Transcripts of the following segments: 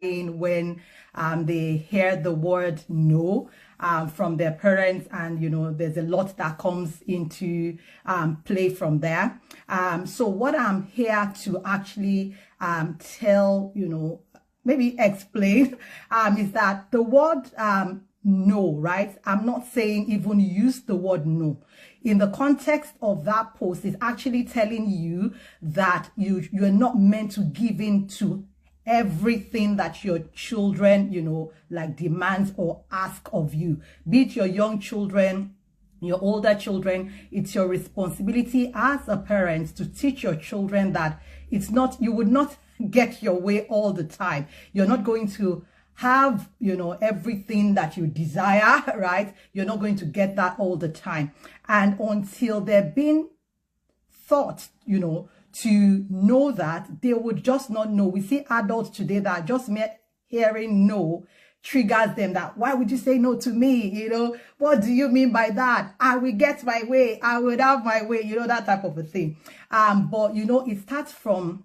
when they hear the word no from their parents, and there's a lot that comes into play from there. So what I'm here to actually tell, maybe explain is that the word no, right? I'm not saying even use the word no. In the context of that post, it's actually telling you that you're not meant to give in to everything that your children, like demands or ask of you. Be it your young children, your older children, it's your responsibility as a parent to teach your children that you would not get your way all the time. You're not going to have, everything that you desire, right? You're not going to get that all the time. And until they're being taught, to know that, they would just not know. We see adults today that just hearing no triggers them. That, why would you say no to me? What do you mean by that? I will get my way. I would have my way, that type of a thing. But, it starts from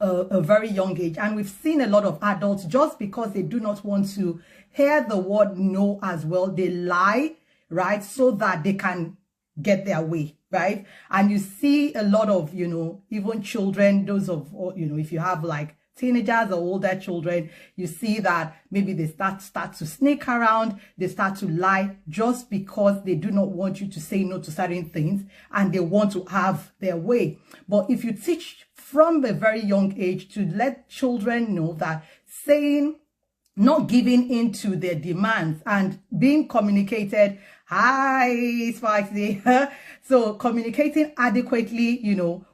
a very young age. And we've seen a lot of adults, just because they do not want to hear the word no as well, they lie, right? So that they can get their way, right? And you see a lot of, even children, those of, if you have like teenagers or older children, you see that maybe they start to sneak around, they start to lie just because they do not want you to say no to certain things and they want to have their way. But if you teach from a very young age to let children know that not giving into their demands and being communicated, hi, Spicy. So communicating adequately,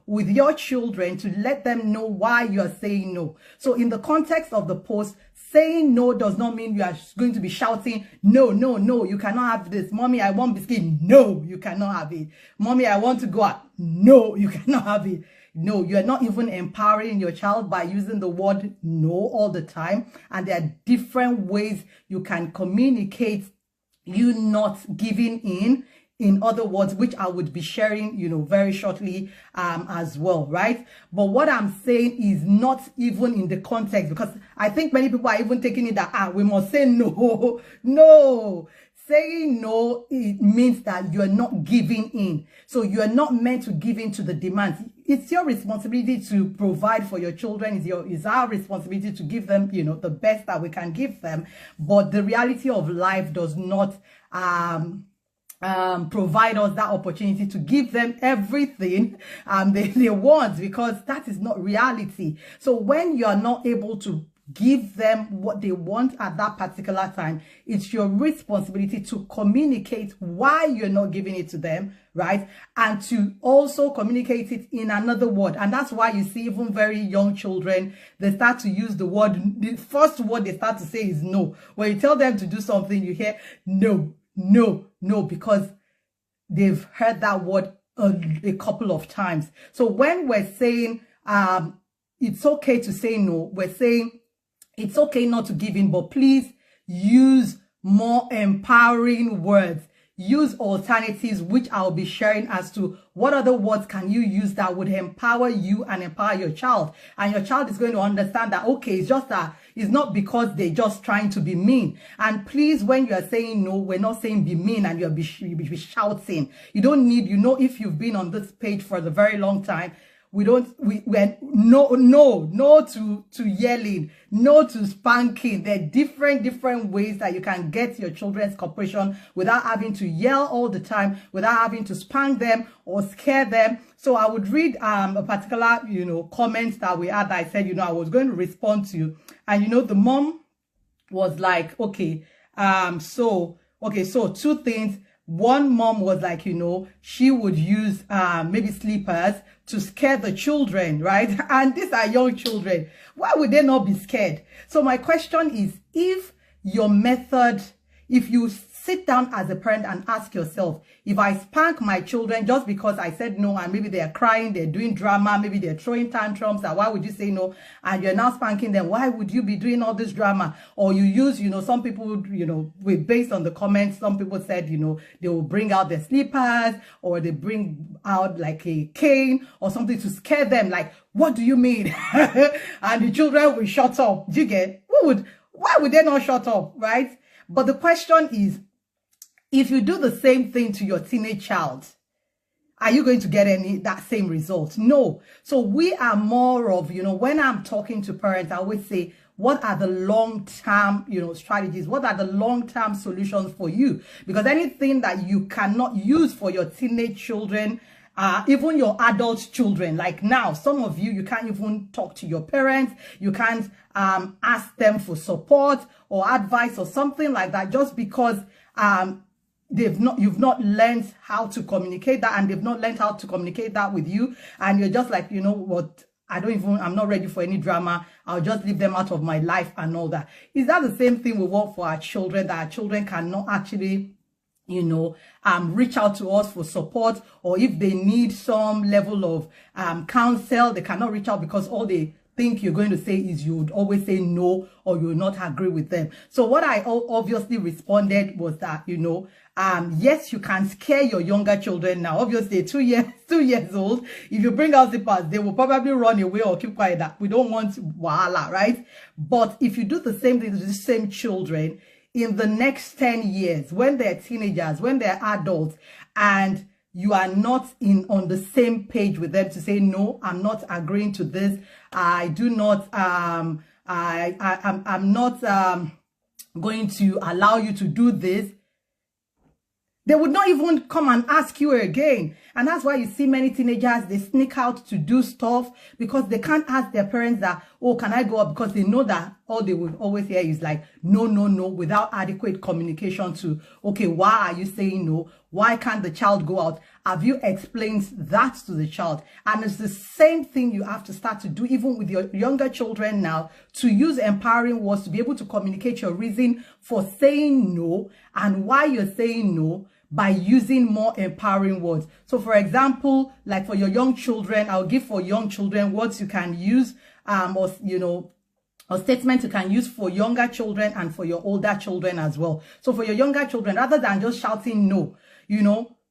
with your children to let them know why you are saying no. So in the context of the post, saying no does not mean you are going to be shouting, no, no, no, you cannot have this. Mommy, I want biscuit. No, you cannot have it. Mommy, I want to go out. No, you cannot have it. No, you're not even empowering your child by using the word no all the time. And there are different ways you can communicate you not giving in other words, which I would be sharing, very shortly as well, right? But what I'm saying is not even in the context, because I think many people are even taking it that, we must say no. No. Saying no, it means that you're not giving in. So you're not meant to give in to the demands. It's your responsibility to provide for your children. It's our responsibility to give them, the best that we can give them. But the reality of life does not provide us that opportunity to give them everything they want, because that is not reality. So when you are not able to give them what they want at that particular time, it's your responsibility to communicate why you're not giving it to them, right? And to also communicate it in another word. And that's why you see even very young children, they start to use the first word they start to say is no. When you tell them to do something, you hear no, no, no, because they've heard that word a couple of times. So when we're saying it's okay to say no, we're saying it's okay not to give in, but please use more empowering words. Use alternatives, which I'll be sharing as to what other words can you use that would empower you and empower your child. And your child is going to understand that, okay, it's just that it's not because they're just trying to be mean. And please, when you are saying no, we're not saying be mean and you'll be shouting. You don't need, if you've been on this page for a very long time, we're no to yelling, no to spanking. There are different ways that you can get your children's cooperation without having to yell all the time, without having to spank them or scare them. So I would read a particular, comments that we had that I said, I was going to respond to. And, the mom was like, okay, so two things. One mom was like, she would use maybe sleepers to scare the children, right? And these are young children. Why would they not be scared? So my question is, if your method, if you sit down as a parent and ask yourself, if I spank my children just because I said no, and maybe they're crying, they're doing drama, maybe they're throwing tantrums, and why would you say no? And you're now spanking them. Why would you be doing all this drama? Or you use, some people, based on the comments, some people said, they will bring out their slippers, or they bring out like a cane or something to scare them. Like, what do you mean? And the children will shut up. Do you get? Why would they not shut up, right? But the question is, if you do the same thing to your teenage child, are you going to get that same result? No. So we are more of, when I'm talking to parents, I always say, what are the long-term, strategies? What are the long-term solutions for you? Because anything that you cannot use for your teenage children, even your adult children, like now, some of you can't even talk to your parents. You can't ask them for support or advice or something like that, just because you've not learned how to communicate that, and they've not learned how to communicate that with you. And you're just like, what? I'm not ready for any drama. I'll just leave them out of my life and all that. Is that the same thing we want for our children, that our children cannot actually, reach out to us for support, or if they need some level of counsel, they cannot reach out because all they think you're going to say is you would always say no, or you will not agree with them. So what I obviously responded was that, yes, you can scare your younger children now. Obviously, 2 years old, if you bring out zippers, they will probably run away or keep quiet. That we don't want wahala, right? But if you do the same thing to the same children in the next 10 years, when they're teenagers, when they're adults, and you are not on the same page with them to say, no, I'm not agreeing to this. I do not, I'm not going to allow you to do this. They would not even come and ask you again. And that's why you see many teenagers, they sneak out to do stuff because they can't ask their parents that, oh, can I go up? Because they know that all they will always hear is like, no, no, no, without adequate communication to, okay, why are you saying no? Why can't the child go out? Have you explained that to the child? And it's the same thing you have to start to do even with your younger children now, to use empowering words to be able to communicate your reason for saying no and why you're saying no, by using more empowering words. So for example, like for your young children, I'll give for young children words you can use, or statements you can use for younger children and for your older children as well. So for your younger children, rather than just shouting no,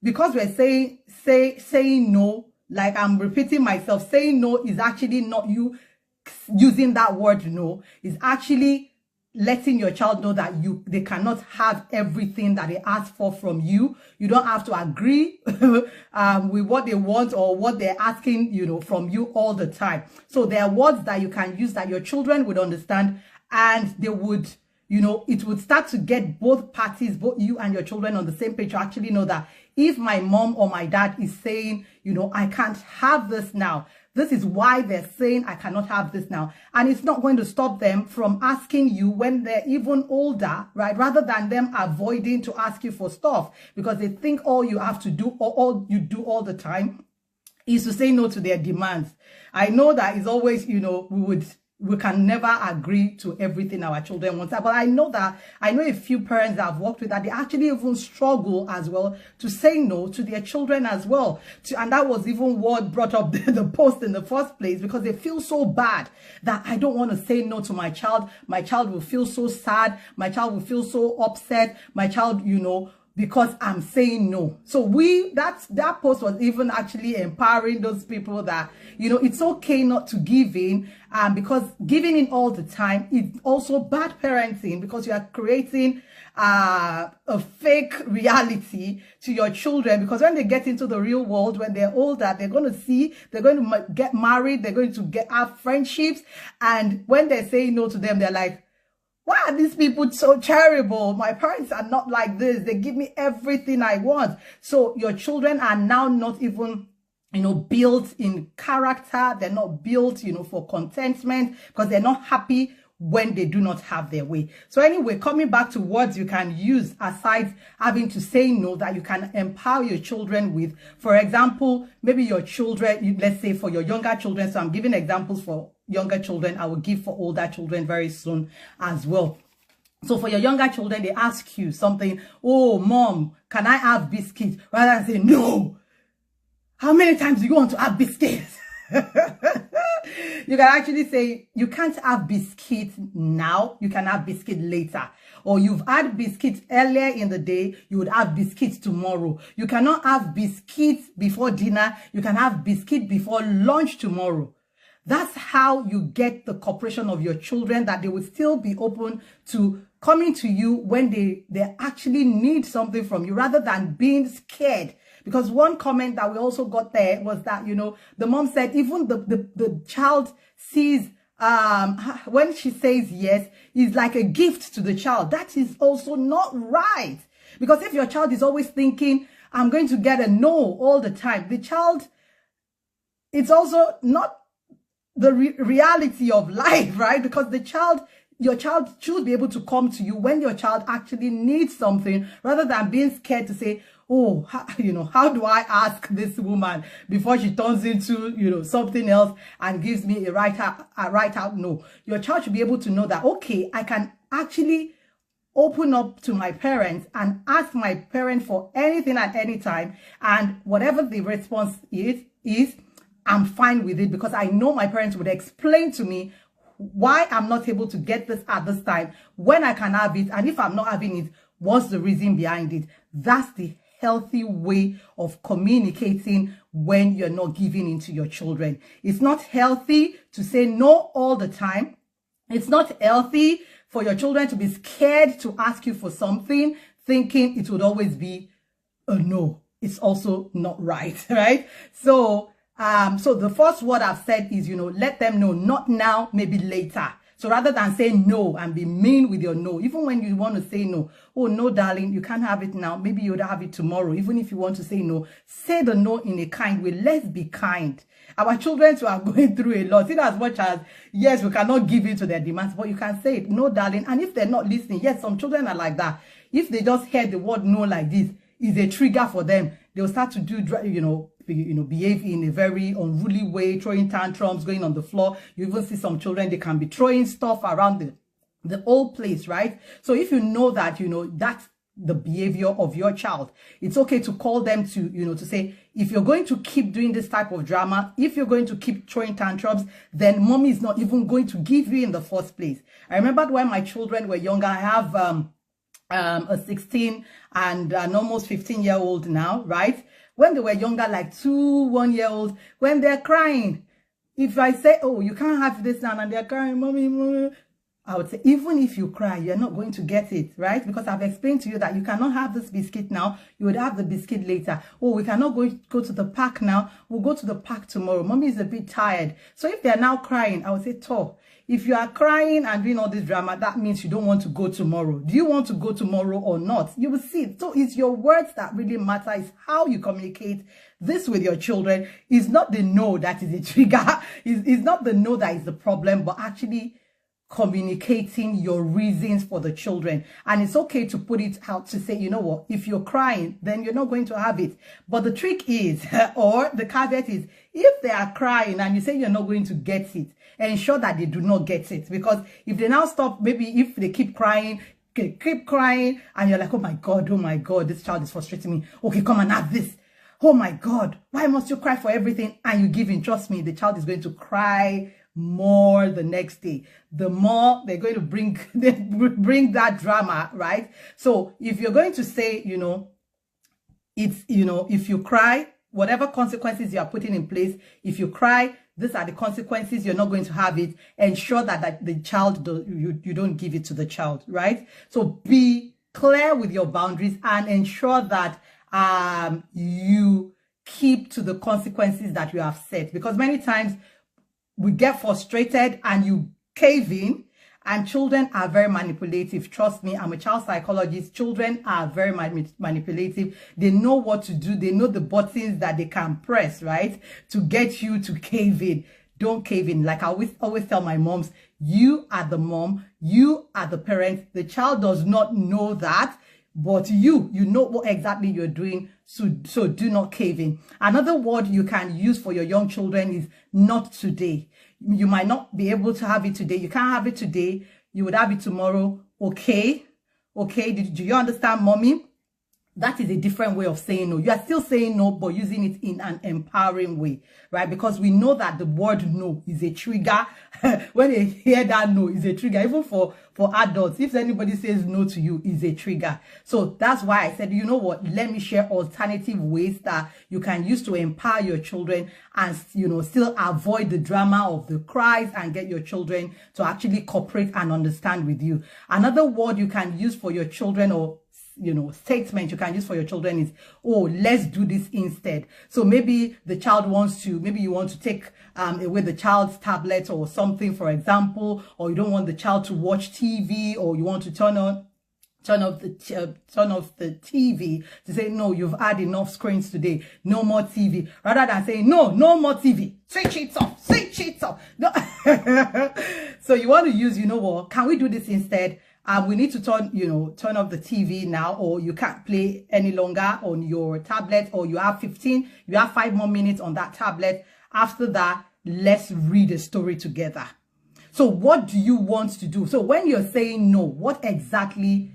because we're saying no, like I'm repeating myself, saying no is actually not you using that word no, is actually letting your child know that they cannot have everything that they ask for from you. You don't have to agree with what they want or what they're asking, from you all the time. So there are words that you can use that your children would understand, and they would, it would start to get both parties, both you and your children, on the same page to actually know that if my mom or my dad is saying, I can't have this now, this is why they're saying I cannot have this now. And it's not going to stop them from asking you when they're even older, right? Rather than them avoiding to ask you for stuff because they think all you have to do, or all you do all the time, is to say no to their demands. I know that is always, we can never agree to everything our children want. But I know a few parents that I've worked with that they actually even struggle as well to say no to their children as well. And that was even what brought up the post in the first place, because they feel so bad that I don't want to say no to my child. My child will feel so sad. My child will feel so upset. My child, because I'm saying no. So that post was even actually empowering those people that, it's okay not to give in, because giving in all the time is also bad parenting, because you are creating a fake reality to your children. Because when they get into the real world, when they're older, they're going to get married, they're going to have friendships. And when they're saying no to them, they're like, why are these people so terrible? My parents are not like this. They give me everything I want. So your children are now not even, built in character. They're not built, for contentment, because they're not happy when they do not have their way. So anyway, coming back to words you can use aside having to say no, that you can empower your children with. For example, maybe your children, let's say for your younger children. So I'm giving examples for younger children. I will give for older children very soon as well. So for your younger children, they ask you something, oh, mom, can I have biscuits? Rather than say, no. How many times do you want to have biscuits? You can actually say, you can't have biscuits now. You can have biscuit later. Or you've had biscuits earlier in the day. You would have biscuits tomorrow. You cannot have biscuits before dinner. You can have biscuit before lunch tomorrow. That's how you get the cooperation of your children, that they will still be open to coming to you when they actually need something from you, rather than being scared. Because one comment that we also got there was that, you know, the mom said even the child sees, when she says yes, is like a gift to the child. That is also not right. Because if your child is always thinking, I'm going to get a no all the time, the child, it's also not the reality of life, right? Because the child, your child should be able to come to you when your child actually needs something, rather than being scared to say, oh, you know, how do I ask this woman before she turns into, you know, something else and gives me a right out no. Your child should be able to know that, okay, I can actually open up to my parents and ask my parent for anything at any time, and whatever the response is I'm fine with it, because I know my parents would explain to me why I'm not able to get this at this time, when I can have it, and if I'm not having it, what's the reason behind it. That's the healthy way of communicating when you're not giving in to your children. It's not healthy to say no all the time. It's not healthy for your children to be scared to ask you for something, thinking it would always be a no. It's also not right, right? So the first word I've said is, you know, let them know, not now, maybe later. So rather than say no and be mean with your no, even when you want to say no, oh, no, darling, you can't have it now. Maybe you'll have it tomorrow. Even if you want to say no, say the no in a kind way. Let's be kind. Our children too are going through a lot. In as much as, yes, we cannot give in to their demands, but you can say it, no, darling. And if they're not listening, yes, some children are like that. If they just hear the word no like this, is a trigger for them. They'll start to do, behave in a very unruly way, throwing tantrums, going on the floor. You even see some children, they can be throwing stuff around the whole place, right? So if you know that, that's the behavior of your child, it's okay to call them to, to say, if you're going to keep doing this type of drama, if you're going to keep throwing tantrums, then mommy is not even going to give you in the first place. I remember when my children were younger, I have a 16 and an almost 15-year-old now, right? When they were younger, like 2 1-year-olds, when they're crying, if I say, oh, you can't have this now, and they're crying, mommy, I would say, even if you cry, you're not going to get it, right? Because I've explained to you that you cannot have this biscuit now. You would have the biscuit later. Oh, we cannot go to the park now. We'll go to the park tomorrow. Mommy is a bit tired. So if they're now crying, I would say, if you are crying and doing all this drama, that means you don't want to go tomorrow. Do you want to go tomorrow or not? You will see. So it's your words that really matter. It's how you communicate this with your children. It's not the no that is a trigger. It's not the no that is the problem, but actually communicating your reasons for the children. And it's okay to put it out to say, you know what, if you're crying, then you're not going to have it. But the trick is, or the caveat is, if they are crying and you say you're not going to get it, ensure that they do not get it. Because if they now stop, maybe if they keep crying, and you're like, oh my God, this child is frustrating me. Okay, come and have this. Oh my God, why must you cry for everything? And you give in, trust me, the child is going to cry more the next day. The more they're going to bring that drama, right? So if you're going to say, if you cry, whatever consequences you are putting in place, if you cry, these are the consequences. You're not going to have it. Ensure that the child, you don't give it to the child, right? So be clear with your boundaries and ensure that you keep to the consequences that you have set. Because many times we get frustrated and you cave in, and children are very manipulative. Trust me, I'm a child psychologist. Children are very manipulative. They know what to do. They know the buttons that they can press, right, to get you to cave in. Don't cave in. Like I always tell my moms, you are the mom, you are the parent. The child does not know that, but you know what exactly you're doing. So do not cave in. Another word you can use for your young children is not today. You might not be able to have it today. You can't have it today. You would have it tomorrow. okay, do you understand, mommy? That is a different way of saying no. You are still saying no, but using it in an empowering way, right? Because we know that the word no is a trigger. When they hear that no is a trigger, even for adults, if anybody says no to you, is a trigger. So that's why I said, you know what, let me share alternative ways that you can use to empower your children and, you know, still avoid the drama of the cries and get your children to actually cooperate and understand with you. Another word you can use for your children, or you know, statement you can use for your children is, oh, let's do this instead. So maybe the child wants to, maybe you want to take away the child's tablet or something, for example, or you don't want the child to watch TV, or you want to turn off the TV to say, no, you've had enough screens today, no more TV, rather than saying, no more TV, switch it off. No. So you want to use, you know what, can we do this instead? We need to turn off the TV now, or you can't play any longer on your tablet, or you have 5 more minutes on that tablet. After that, let's read a story together. So what do you want to do? So when you're saying no, what exactly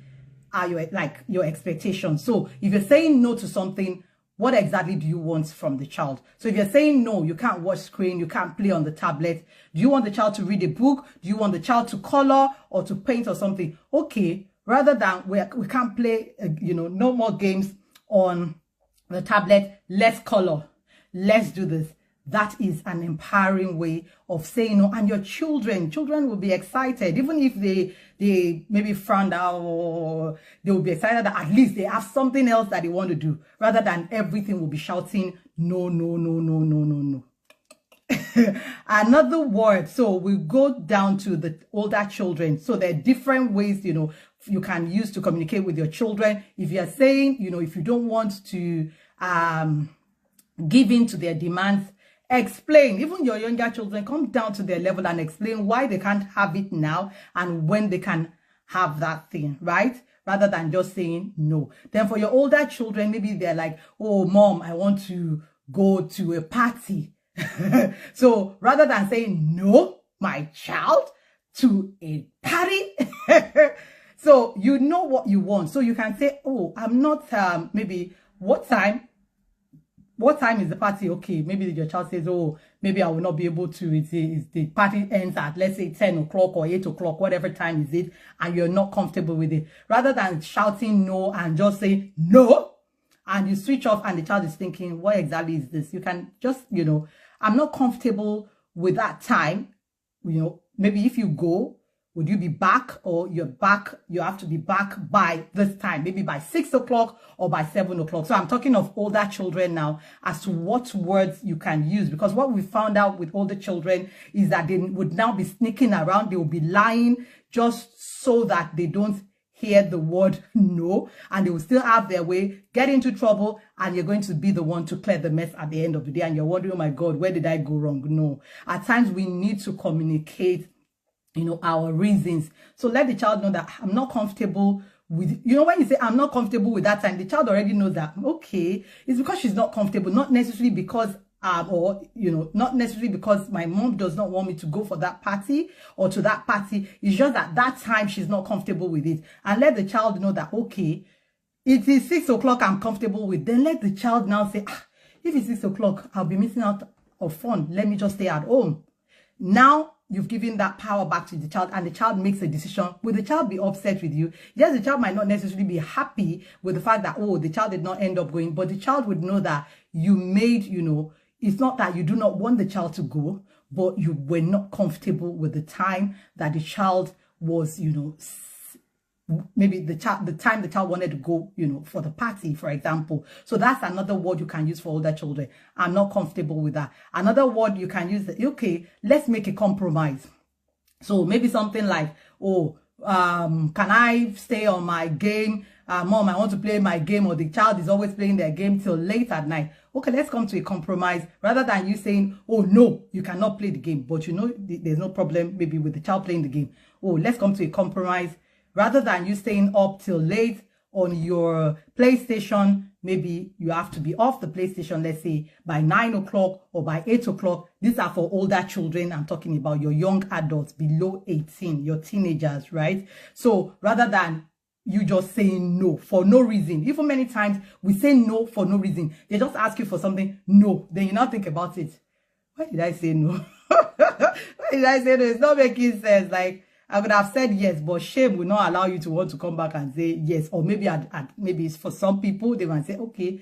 are your expectations? So if you're saying no to something, what exactly do you want from the child? So if you're saying no, you can't watch screen, you can't play on the tablet. Do you want the child to read a book? Do you want the child to color or to paint or something? Okay, rather than we can't play, no more games on the tablet, let's color, let's do this. That is an empowering way of saying no. And your children will be excited, even if they maybe frowned out, or they will be excited that at least they have something else that they want to do, rather than everything will be shouting no. Another word. So we go down to the older children. So there are different ways, you can use to communicate with your children. If you're saying, if you don't want to give in to their demands, explain. Even your younger children, come down to their level and explain why they can't have it now and when they can have that thing, right? Rather than just saying no. Then for your older children, maybe they're like, oh, mom, I want to go to a party. So rather than saying no, my child, to a party, so you know what you want. So you can say, oh, I'm not, maybe what time is the party? Okay, maybe your child says, oh, maybe I will not be able to. It's the party ends at, let's say, 10 o'clock or 8 o'clock, whatever time is it, and you're not comfortable with it. Rather than shouting no and just say no, and you switch off and the child is thinking, what exactly is this? You can just, I'm not comfortable with that time. Maybe if you go, would you be back, or you're back, you have to be back by this time, maybe by 6 o'clock or by 7 o'clock. So I'm talking of older children now as to what words you can use, because what we found out with older children is that they would now be sneaking around. They will be lying just so that they don't hear the word no, and they will still have their way, get into trouble, and you're going to be the one to clear the mess at the end of the day. And you're wondering, oh my God, where did I go wrong? No. At times we need to communicate our reasons. So let the child know that I'm not comfortable with, when you say I'm not comfortable with that time, the child already knows that, okay, it's because she's not comfortable, not necessarily because, not necessarily because my mom does not want me to go for that party or to that party. It's just that that time she's not comfortable with it. And let the child know that, okay, it is 6 o'clock I'm comfortable with. Then let the child now say, if it's 6 o'clock, I'll be missing out of fun. Let me just stay at home. Now, you've given that power back to the child, and the child makes a decision. Will the child be upset with you? Yes, the child might not necessarily be happy with the fact that, oh, the child did not end up going, but the child would know that you made, it's not that you do not want the child to go, but you were not comfortable with the time that the child was, maybe the time the child wanted to go, for the party, for example. So that's another word you can use for older children. I'm not comfortable with that. Another word you can use, okay, let's make a compromise. So maybe something like, oh, can I stay on my game? Mom, I want to play my game, or the child is always playing their game till late at night. Okay, let's come to a compromise, rather than you saying, oh, no, you cannot play the game. But there's no problem maybe with the child playing the game. Oh, let's come to a compromise. Rather than you staying up till late on your PlayStation, maybe you have to be off the PlayStation, let's say by 9 o'clock or by 8 o'clock. These are for older children. I'm talking about your young adults below 18, your teenagers, right? So rather than you just saying no for no reason, even many times we say no for no reason. They just ask you for something, no. Then you now think about it. Why did I say no? Why did I say no? It's not making sense. Like, I would have said yes, but shame will not allow you to want to come back and say yes. Or maybe maybe it's for some people, they might say, okay,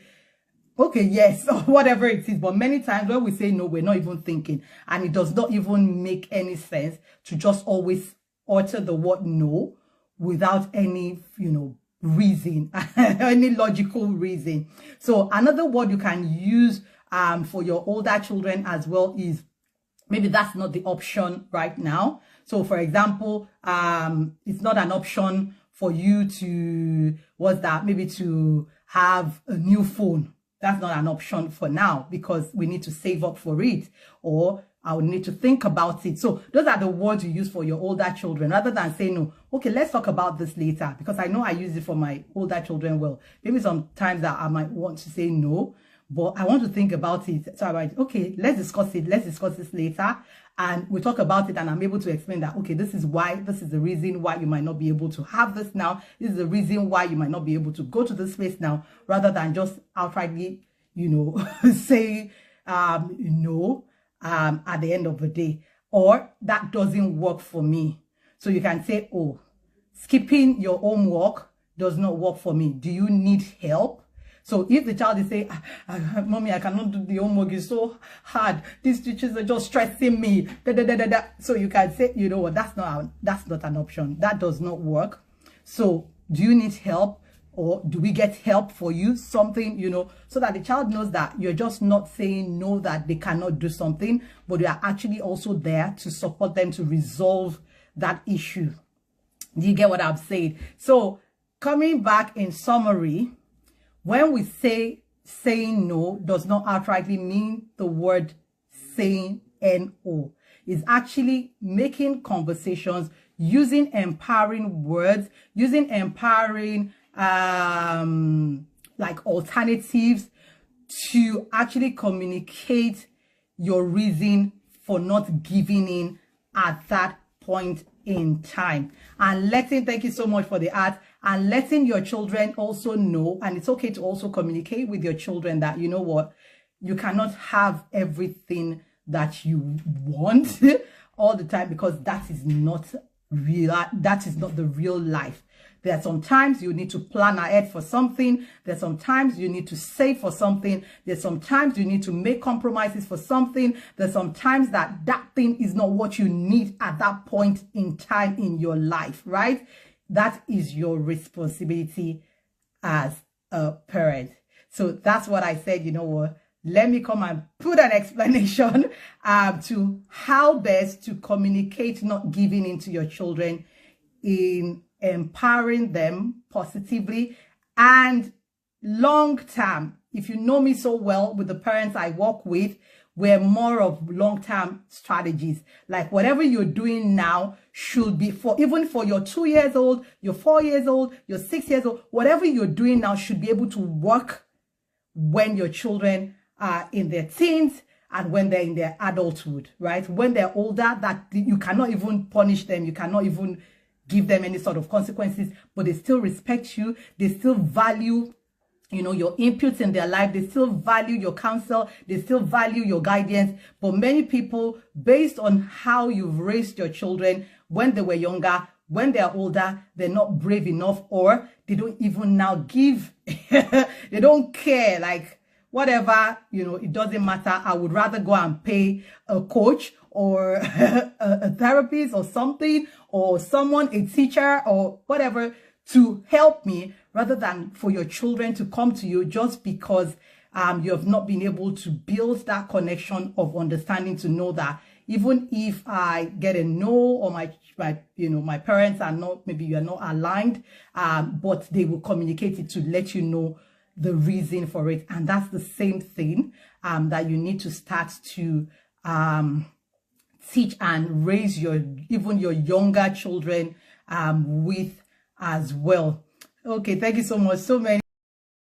yes, or whatever it is. But many times when we say no, we're not even thinking. And it does not even make any sense to just always utter the word no without any, reason, any logical reason. So another word you can use for your older children as well is, maybe that's not the option right now. So for example, it's not an option for you to, maybe to have a new phone. That's not an option for now because we need to save up for it, or I would need to think about it. So those are the words you use for your older children, rather than saying, no, okay, let's talk about this later, because I know I use it for my older children. Well, maybe sometimes that I might want to say no, but I want to think about it. So I'm like, okay, let's discuss it. Let's discuss this later. And we talk about it and I'm able to explain that, okay, this is the reason why you might not be able to have this now. This is the reason why you might not be able to go to this place now, rather than just outrightly, say no at the end of the day, or that doesn't work for me. So you can say, oh, skipping your homework does not work for me. Do you need help? So if the child is saying, mommy, I cannot do the homework, it's so hard, these teachers are just stressing me, So you can say, you know what, that's not an option. That does not work. So do you need help, or do we get help for you? Something, so that the child knows that you're just not saying no, that they cannot do something, but you are actually also there to support them to resolve that issue. Do you get what I'm saying? So coming back in summary, when we say saying no does not outrightly mean the word saying no. It's actually making conversations, using empowering words, using empowering like alternatives to actually communicate your reason for not giving in at that point in time. And thank you so much for the art, and letting your children also know, and it's okay to also communicate with your children that, you know what, you cannot have everything that you want all the time, because that is not real. That is not the real life. There are sometimes you need to plan ahead for something. There's sometimes you need to save for something. There's sometimes you need to make compromises for something. There's sometimes that thing is not what you need at that point in time in your life, right? That is your responsibility as a parent. So that's what I said, you know what? Let me come and put an explanation to how best to communicate not giving in to your children in empowering them positively and long term. If you know me so well, with the parents I work with, we're more of long-term strategies. Like whatever you're doing now should be even for your 2 years old, your 4 years old, your 6 years old, whatever you're doing now should be able to work when your children are in their teens and when they're in their adulthood, right? When they're older, that you cannot even punish them. You cannot even give them any sort of consequences, but they still respect you. They still value, your inputs in their life. They still value your counsel. They still value your guidance. But many people, based on how you've raised your children when they were younger, when they're older, they're not brave enough, or they don't even now give. They don't care. Like, whatever, it doesn't matter. I would rather go and pay a coach or a therapist or something, or someone, a teacher or whatever, to help me, rather than for your children to come to you just because you have not been able to build that connection of understanding, to know that even if I get a no, or my parents are not, maybe you are not aligned, but they will communicate it to let you know the reason for it. And that's the same thing that you need to start to teach and raise even your younger children with as well. Okay, thank you so much. So many